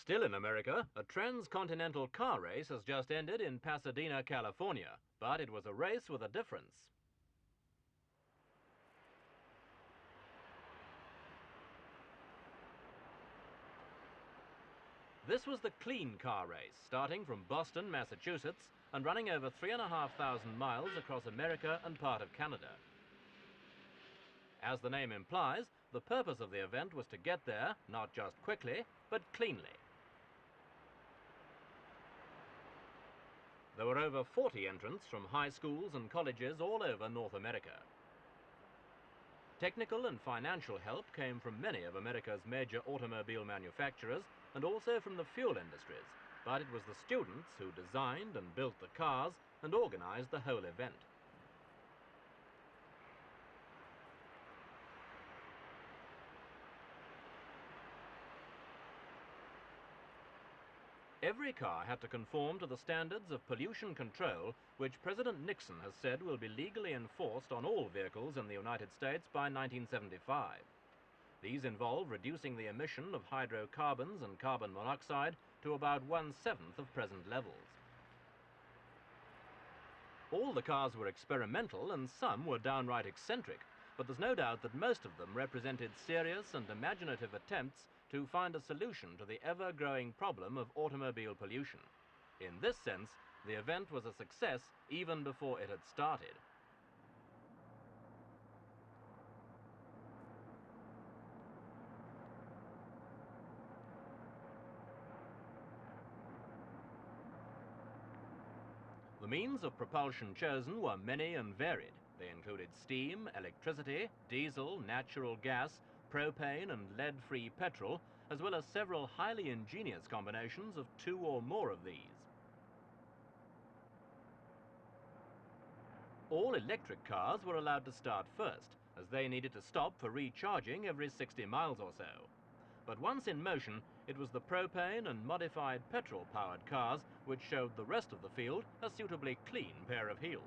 Still in America, a transcontinental car race has just ended in Pasadena, California, but it was a race with a difference. This was the clean car race, starting from Boston, Massachusetts, and running over 3,500 miles across America and part of Canada. As the name implies, the purpose of the event was to get there, not just quickly, but cleanly. There were over 40 entrants from high schools and colleges all over North America. Technical and financial help came from many of America's major automobile manufacturers and also from the fuel industries, but it was the students who designed and built the cars and organized the whole event. Every car had to conform to the standards of pollution control which President Nixon has said will be legally enforced on all vehicles in the United States by 1975. These involve reducing the emission of hydrocarbons and carbon monoxide to about 1/7 of present levels. All the cars were experimental and some were downright eccentric, but there's no doubt that most of them represented serious and imaginative attempts to find a solution to the ever-growing problem of automobile pollution. In this sense, the event was a success even before it had started. The means of propulsion chosen were many and varied. They included steam, electricity, diesel, natural gas, propane and lead-free petrol, as well as several highly ingenious combinations of two or more of these. All electric cars were allowed to start first, as they needed to stop for recharging every 60 miles or so. But once in motion, it was the propane and modified petrol-powered cars which showed the rest of the field a suitably clean pair of heels.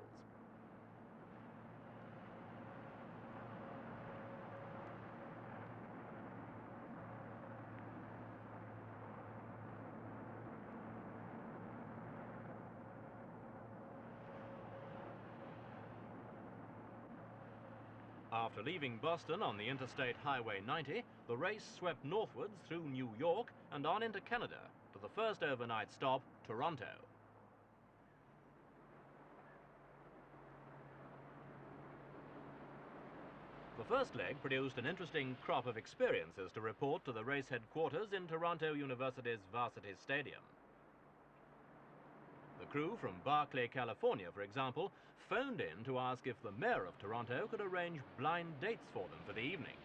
After leaving Boston on the Interstate Highway 90, the race swept northwards through New York and on into Canada, to the first overnight stop, Toronto. The first leg produced an interesting crop of experiences to report to the race headquarters in Toronto University's Varsity Stadium. The crew from Berkeley, California, for example, phoned in to ask if the mayor of Toronto could arrange blind dates for them for the evening.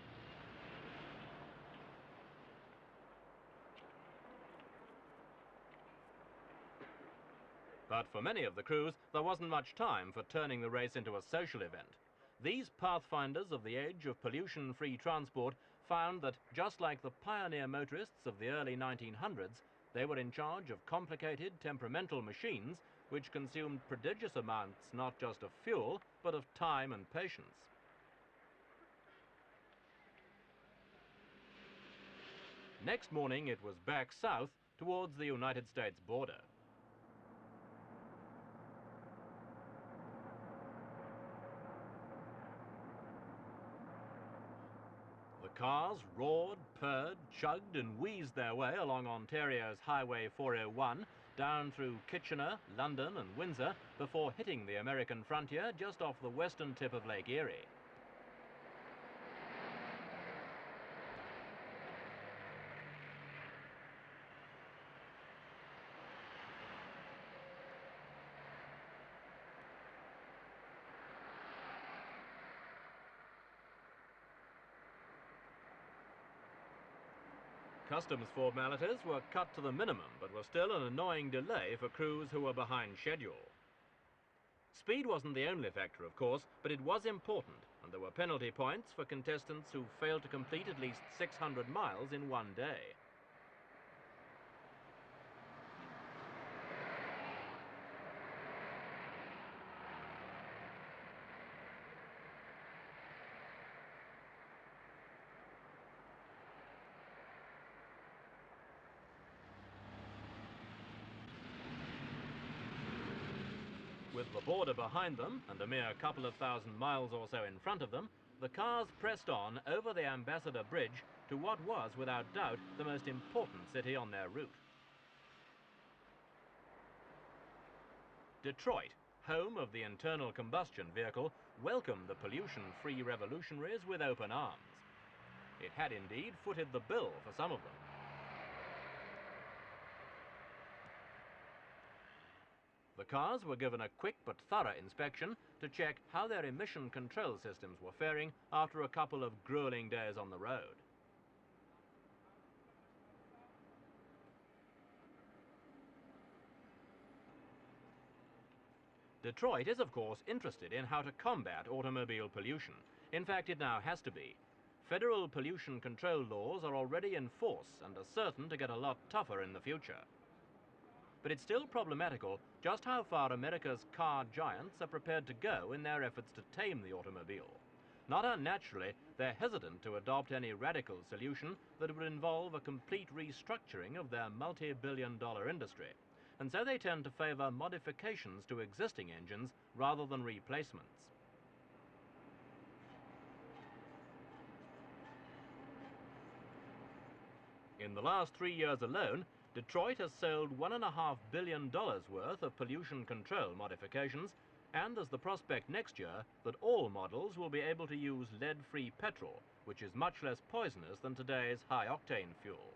But for many of the crews, there wasn't much time for turning the race into a social event. These pathfinders of the age of pollution-free transport found that, just like the pioneer motorists of the early 1900s, they were in charge of complicated, temperamental machines which consumed prodigious amounts not just of fuel, but of time and patience. Next morning, it was back south towards the United States border. The cars roared, purred, chugged and wheezed their way along Ontario's Highway 401, down through Kitchener, London and Windsor, before hitting the American frontier just off the western tip of Lake Erie. Customs formalities were cut to the minimum, but were still an annoying delay for crews who were behind schedule. Speed wasn't the only factor, of course, but it was important, and there were penalty points for contestants who failed to complete at least 600 miles in one day. With the border behind them and a mere couple of thousand miles or so in front of them, the cars pressed on over the Ambassador Bridge to what was, without doubt, the most important city on their route. Detroit, home of the internal combustion vehicle, welcomed the pollution-free revolutionaries with open arms. It had indeed footed the bill for some of them. The cars were given a quick but thorough inspection to check how their emission control systems were faring after a couple of grueling days on the road. Detroit is, of course, interested in how to combat automobile pollution. In fact, it now has to be. Federal pollution control laws are already in force and are certain to get a lot tougher in the future. But it's still problematical just how far America's car giants are prepared to go in their efforts to tame the automobile. Not unnaturally, they're hesitant to adopt any radical solution that would involve a complete restructuring of their multi-billion-dollar industry. And so they tend to favor modifications to existing engines rather than replacements. In the last 3 years alone, Detroit has sold $1.5 billion worth of pollution control modifications, and there's the prospect next year that all models will be able to use lead-free petrol, which is much less poisonous than today's high-octane fuel.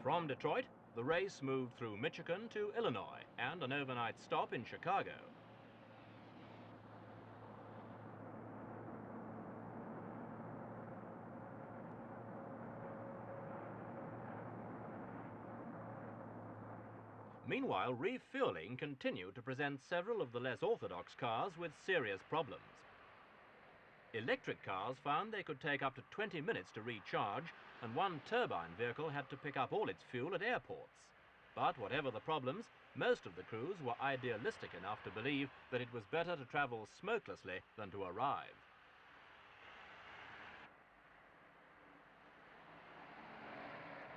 From Detroit, the race moved through Michigan to Illinois and an overnight stop in Chicago. Meanwhile, refueling continued to present several of the less orthodox cars with serious problems. Electric cars found they could take up to 20 minutes to recharge, and one turbine vehicle had to pick up all its fuel at airports. But whatever the problems, most of the crews were idealistic enough to believe that it was better to travel smokelessly than to arrive.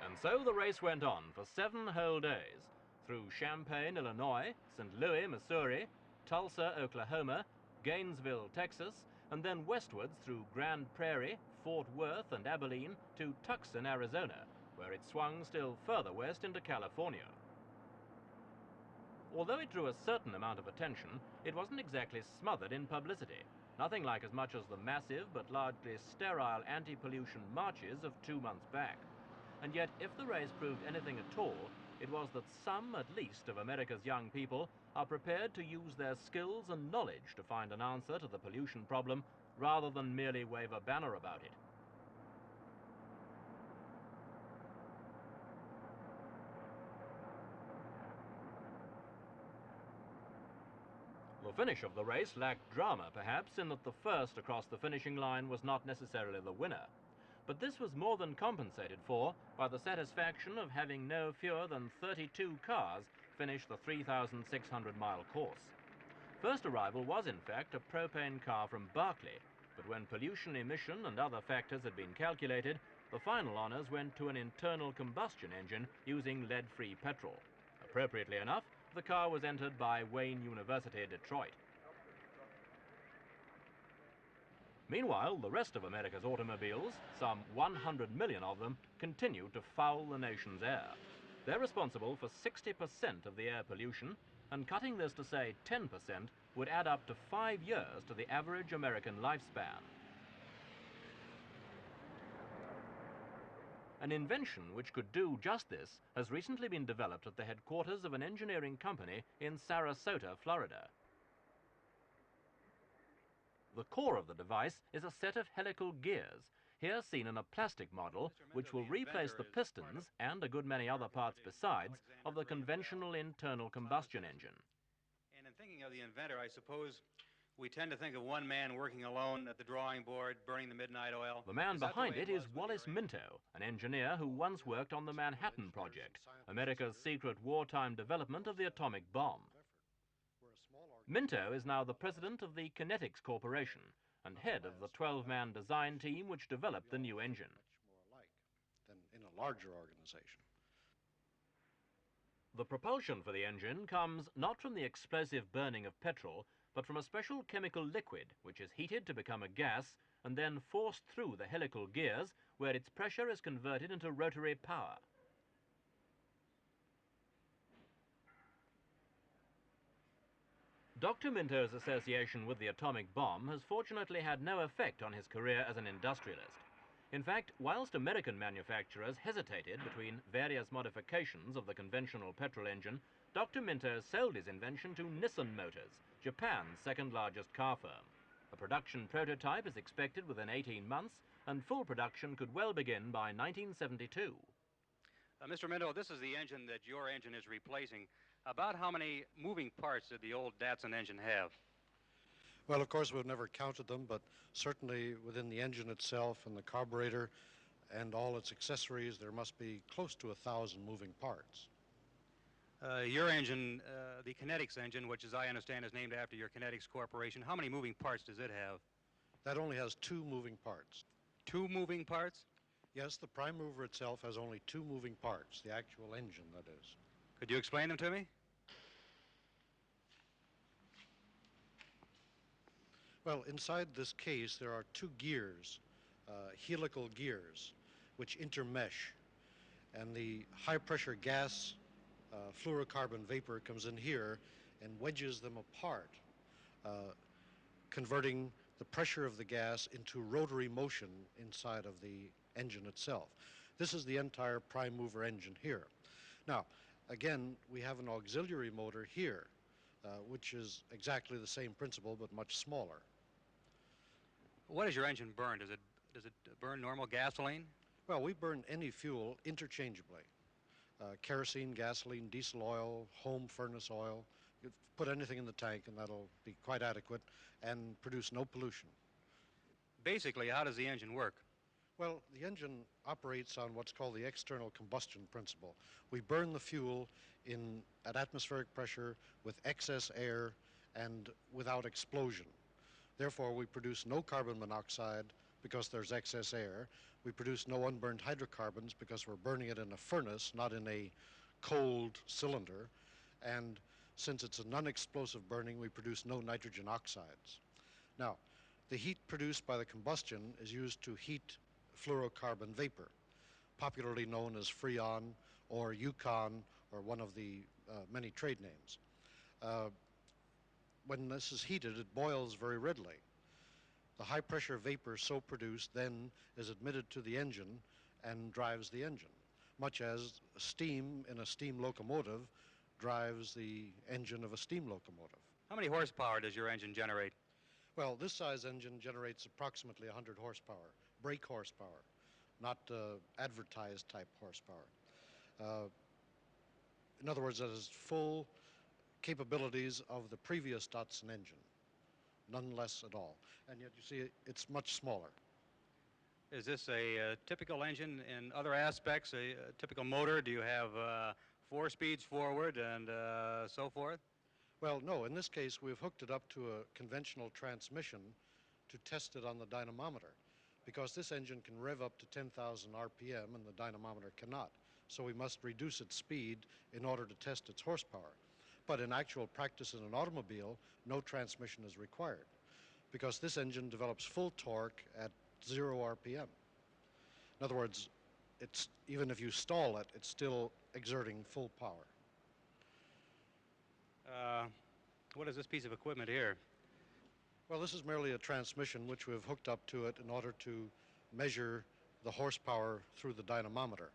And so the race went on for 7 whole days, through Champaign, Illinois, St. Louis, Missouri, Tulsa, Oklahoma, Gainesville, Texas, and then westwards through Grand Prairie, Fort Worth, and Abilene to Tucson, Arizona, where it swung still further west into California. Although it drew a certain amount of attention, it wasn't exactly smothered in publicity, nothing like as much as the massive but largely sterile anti-pollution marches of 2 months back. And yet, if the race proved anything at all, it was that some, at least, of America's young people are prepared to use their skills and knowledge to find an answer to the pollution problem rather than merely wave a banner about it. The finish of the race lacked drama, perhaps, in that the first across the finishing line was not necessarily the winner. But this was more than compensated for by the satisfaction of having no fewer than 32 cars finish the 3,600-mile course. First arrival was, in fact, a propane car from Berkeley, but when pollution emission and other factors had been calculated, the final honors went to an internal combustion engine using lead-free petrol. Appropriately enough, the car was entered by Wayne University, Detroit. Meanwhile, the rest of America's automobiles, some 100 million of them, continued to foul the nation's air. They're responsible for 60% of the air pollution, and cutting this to, say, 10% would add up to 5 years to the average American lifespan. An invention which could do just this has recently been developed at the headquarters of an engineering company in Sarasota, Florida. The core of the device is a set of helical gears, here seen in a plastic model, which will replace the pistons and a good many other parts besides of the conventional internal combustion engine. And in thinking of the inventor, I suppose we tend to think of one man working alone at the drawing board, burning the midnight oil. The man behind it is Wallace Minto, an engineer who once worked on the Manhattan Project, America's secret wartime development of the atomic bomb. Minto is now the president of the Kinetics Corporation and head of the 12-man design team which developed the new engine. larger organization. The propulsion for the engine comes not from the explosive burning of petrol, but from a special chemical liquid which is heated to become a gas and then forced through the helical gears, where its pressure is converted into rotary power. Dr. Minto's association with the atomic bomb has fortunately had no effect on his career as an industrialist. In fact, whilst American manufacturers hesitated between various modifications of the conventional petrol engine, Dr. Minto sold his invention to Nissan Motors, Japan's second largest car firm. A production prototype is expected within 18 months, and full production could well begin by 1972. Mr. Minto, this is the engine that your engine is replacing. About how many moving parts did the old Datsun engine have? Well, of course, we've never counted them, but certainly within the engine itself and the carburetor and all its accessories, there must be close to 1,000 moving parts. Your engine, the Kinetics engine, which as I understand is named after your Kinetics Corporation, how many moving parts does it have? That only has 2 moving parts. 2 moving parts? Yes, the prime mover itself has only 2 moving parts, the actual engine, that is. Could you explain them to me? Well, inside this case, there are 2 gears, helical gears, which intermesh. And the high-pressure gas fluorocarbon vapor comes in here and wedges them apart, converting the pressure of the gas into rotary motion inside of the engine itself. This is the entire prime mover engine here. Now, again, we have an auxiliary motor here, which is exactly the same principle but much smaller. What does your engine burn? Does it burn normal gasoline? Well, we burn any fuel interchangeably. Kerosene, gasoline, diesel oil, home furnace oil. You put anything in the tank and that'll be quite adequate and produce no pollution. Basically, how does the engine work? Well, the engine operates on what's called the external combustion principle. We burn the fuel at atmospheric pressure with excess air and without explosion. Therefore, we produce no carbon monoxide because there's excess air. We produce no unburned hydrocarbons because we're burning it in a furnace, not in a cold cylinder. And since it's a non-explosive burning, we produce no nitrogen oxides. Now, the heat produced by the combustion is used to heat fluorocarbon vapor, popularly known as Freon or Yukon or one of the many trade names. When this is heated, it boils very readily. The high pressure vapor so produced then is admitted to the engine and drives the engine, much as steam in a steam locomotive drives the engine of a steam locomotive. How many horsepower does your engine generate? Well, this size engine generates approximately 100 horsepower, brake horsepower, not advertised type horsepower. In other words, it has full capabilities of the previous Datsun engine, none less at all. And yet you see it's much smaller. Is this a typical engine in other aspects, a typical motor? Do you have 4 speeds forward and so forth? Well, no. In this case, we've hooked it up to a conventional transmission to test it on the dynamometer, because this engine can rev up to 10,000 RPM and the dynamometer cannot. So we must reduce its speed in order to test its horsepower. But in actual practice in an automobile, no transmission is required, because this engine develops full torque at 0 RPM. In other words, even if you stall it, it's still exerting full power. What is this piece of equipment here? Well, this is merely a transmission which we've hooked up to it in order to measure the horsepower through the dynamometer.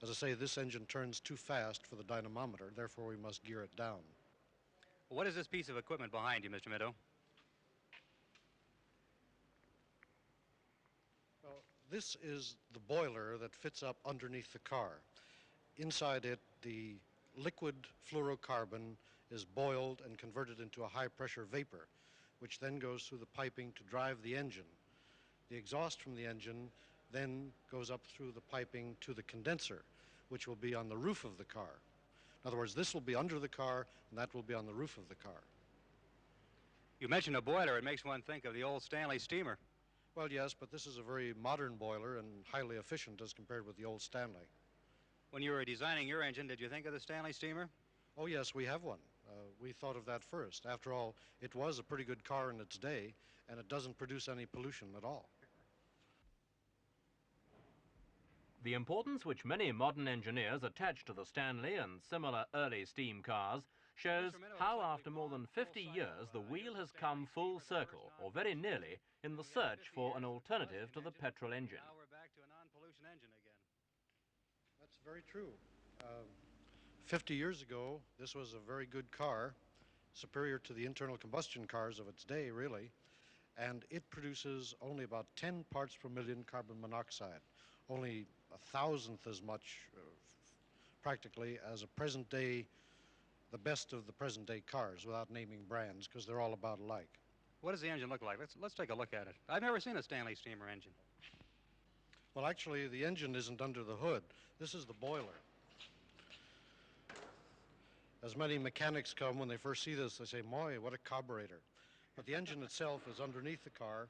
As I say, this engine turns too fast for the dynamometer, therefore we must gear it down. What is this piece of equipment behind you, Mr. Minto? Well, this is the boiler that fits up underneath the car. Inside it, the liquid fluorocarbon is boiled and converted into a high-pressure vapor, which then goes through the piping to drive the engine. The exhaust from the engine then goes up through the piping to the condenser, which will be on the roof of the car. In other words, this will be under the car, and that will be on the roof of the car. You mentioned a boiler. It makes one think of the old Stanley Steamer. Well, yes, but this is a very modern boiler and highly efficient as compared with the old Stanley. When you were designing your engine, did you think of the Stanley Steamer? Oh, yes, we have one. We thought of that first. After all, it was a pretty good car in its day, and it doesn't produce any pollution at all. The importance which many modern engineers attach to the Stanley and similar early steam cars shows Mr. Minto, how looks like after we've more gone than full 50 cycle. years the wheel Here's has the come Stanley full Steamer, the circle, first or very non-combustion. nearly, in the Again, search 50 for years an of alternative to combustion the engine, petrol engine. Now we're back to a non-pollution engine again. That's very true. 50 years ago, this was a very good car, superior to the internal combustion cars of its day, really, and it produces only about 10 parts per million carbon monoxide, only 1,000th as much, practically, as a present day, the best of the present day cars, without naming brands, because they're all about alike. What does the engine look like? Let's take a look at it. I've never seen a Stanley Steamer engine. Well, actually, the engine isn't under the hood. This is the boiler. As many mechanics come, when they first see this, they say, "Moy, what a carburetor." But the engine itself is underneath the car,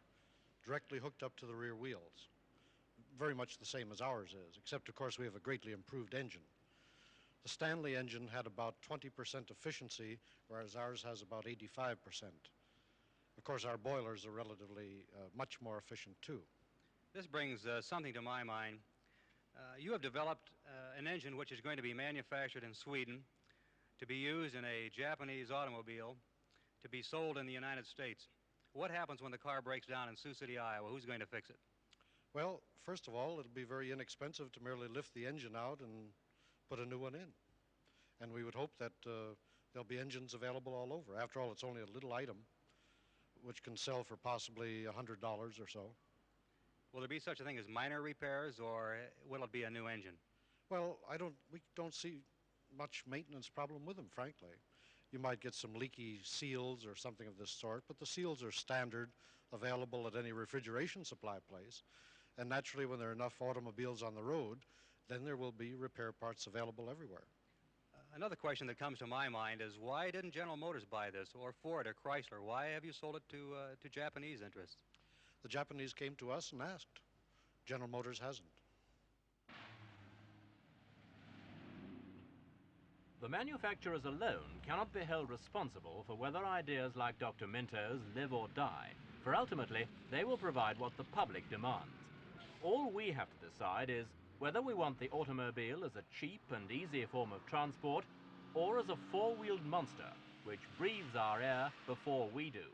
directly hooked up to the rear wheels. Very much the same as ours is, except, of course, we have a greatly improved engine. The Stanley engine had about 20% efficiency, whereas ours has about 85%. Of course, our boilers are relatively much more efficient, too. This brings something to my mind. You have developed an engine which is going to be manufactured in Sweden, to be used in a Japanese automobile, to be sold in the United States. What happens when the car breaks down in Sioux City, Iowa? Who's going to fix it? Well, first of all, it'll be very inexpensive to merely lift the engine out and put a new one in. And we would hope that there'll be engines available all over. After all, it's only a little item, which can sell for possibly $100 or so. Will there be such a thing as minor repairs, or will it be a new engine? Well, we don't see much maintenance problem with them, frankly. You might get some leaky seals or something of this sort, but the seals are standard, available at any refrigeration supply place. And naturally, when there are enough automobiles on the road, then there will be repair parts available everywhere. Another question that comes to my mind is, why didn't General Motors buy this, or Ford or Chrysler? Why have you sold it to Japanese interests? The Japanese came to us and asked. General Motors hasn't. The manufacturers alone cannot be held responsible for whether ideas like Dr. Minto's live or die, for ultimately they will provide what the public demands. All we have to decide is whether we want the automobile as a cheap and easy form of transport, or as a four-wheeled monster which breathes our air before we do.